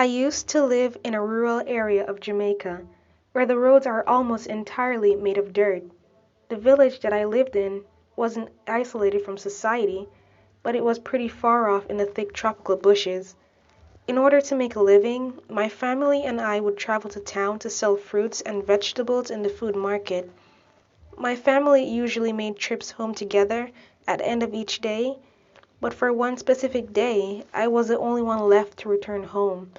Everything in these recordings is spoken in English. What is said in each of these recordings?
I used to live in a rural area of Jamaica, where the roads are almost entirely made of dirt. The village that I lived in wasn't isolated from society, but it was pretty far off in the thick tropical bushes. In order to make a living, my family and I would travel to town to sell fruits and vegetables in the food market. My family usually made trips home together at the end of each day, but for one specific day, I was the only one left to return home.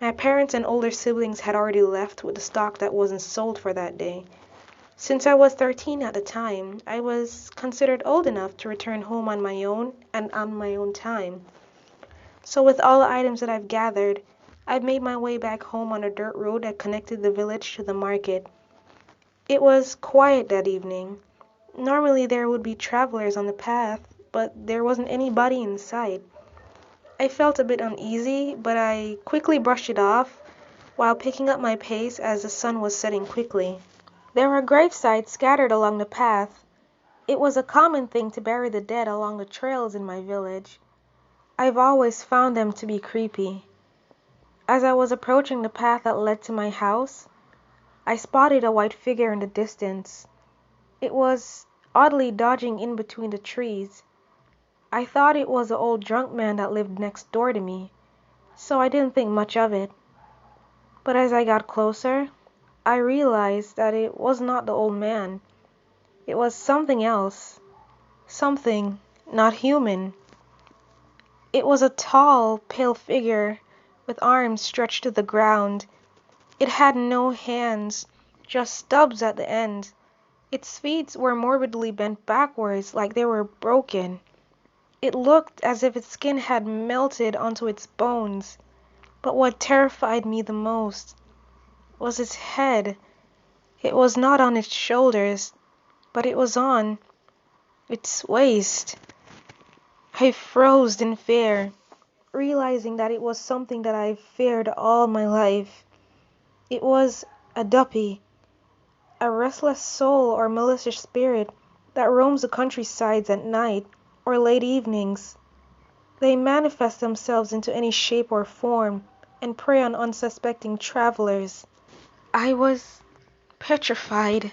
My parents and older siblings had already left with the stock that wasn't sold for that day. Since I was 13 at the time, I was considered old enough to return home on my own and on my own time. So with all the items that I've gathered, I've made my way back home on a dirt road that connected the village to the market. It was quiet that evening. Normally there would be travelers on the path, but there wasn't anybody in sight. I felt a bit uneasy, but I quickly brushed it off while picking up my pace as the sun was setting quickly. There were gravesites scattered along the path. It was a common thing to bury the dead along the trails in my village. I've always found them to be creepy. As I was approaching the path that led to my house, I spotted a white figure in the distance. It was oddly dodging in between the trees. I thought it was the old drunk man that lived next door to me, so I didn't think much of it. But as I got closer, I realized that it was not the old man. It was something else. Something not human. It was a tall, pale figure with arms stretched to the ground. It had no hands, just stubs at the end. Its feet were morbidly bent backwards like they were broken. It looked as if its skin had melted onto its bones. But what terrified me the most was its head. It was not on its shoulders, but it was on its waist. I froze in fear, realizing that it was something that I feared all my life. It was a Duppy, a restless soul or malicious spirit that roams the countrysides at night or late evenings. They manifest themselves into any shape or form and prey on unsuspecting travelers. I was petrified.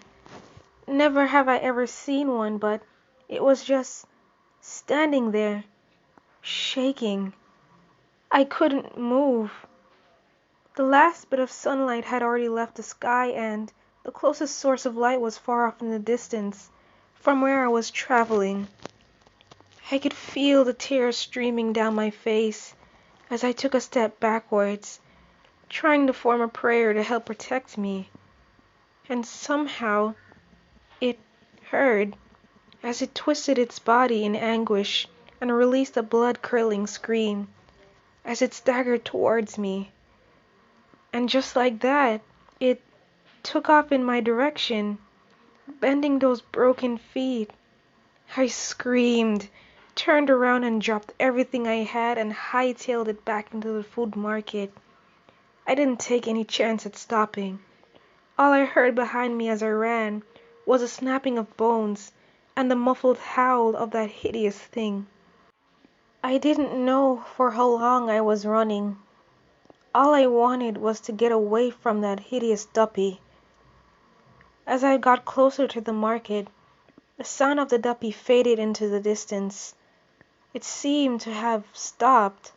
Never have I ever seen one, but it was just standing there, shaking. I couldn't move. The last bit of sunlight had already left the sky, and the closest source of light was far off in the distance, from where I was traveling. I could feel the tears streaming down my face as I took a step backwards, trying to form a prayer to help protect me. And somehow it heard as it twisted its body in anguish and released a blood-curdling scream as it staggered towards me. And just like that, it took off in my direction, bending those broken feet. I screamed, turned around and dropped everything I had and hightailed it back into the food market. I didn't take any chance at stopping. All I heard behind me as I ran was a snapping of bones and the muffled howl of that hideous thing. I didn't know for how long I was running. All I wanted was to get away from that hideous Duppy. As I got closer to the market, the sound of the Duppy faded into the distance. It seemed to have stopped,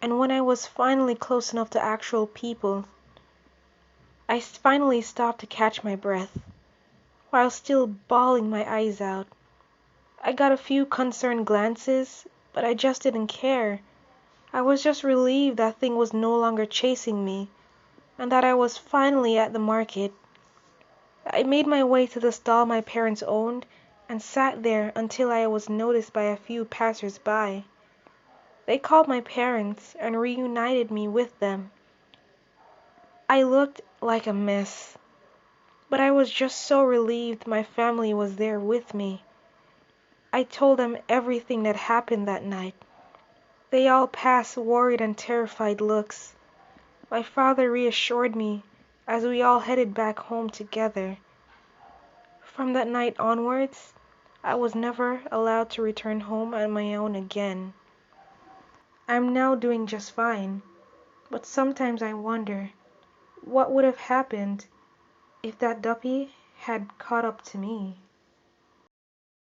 and when I was finally close enough to actual people, I finally stopped to catch my breath, while still bawling my eyes out. I got a few concerned glances, but I just didn't care. I was just relieved that thing was no longer chasing me, and that I was finally at the market. I made my way to the stall my parents owned and sat there until I was noticed by a few passers-by. They called my parents and reunited me with them. I looked like a mess, but I was just so relieved my family was there with me. I told them everything that happened that night. They all passed worried and terrified looks. My father reassured me as we all headed back home together. From that night onwards, I was never allowed to return home on my own again. I'm now doing just fine. But sometimes I wonder what would have happened if that Duppy had caught up to me.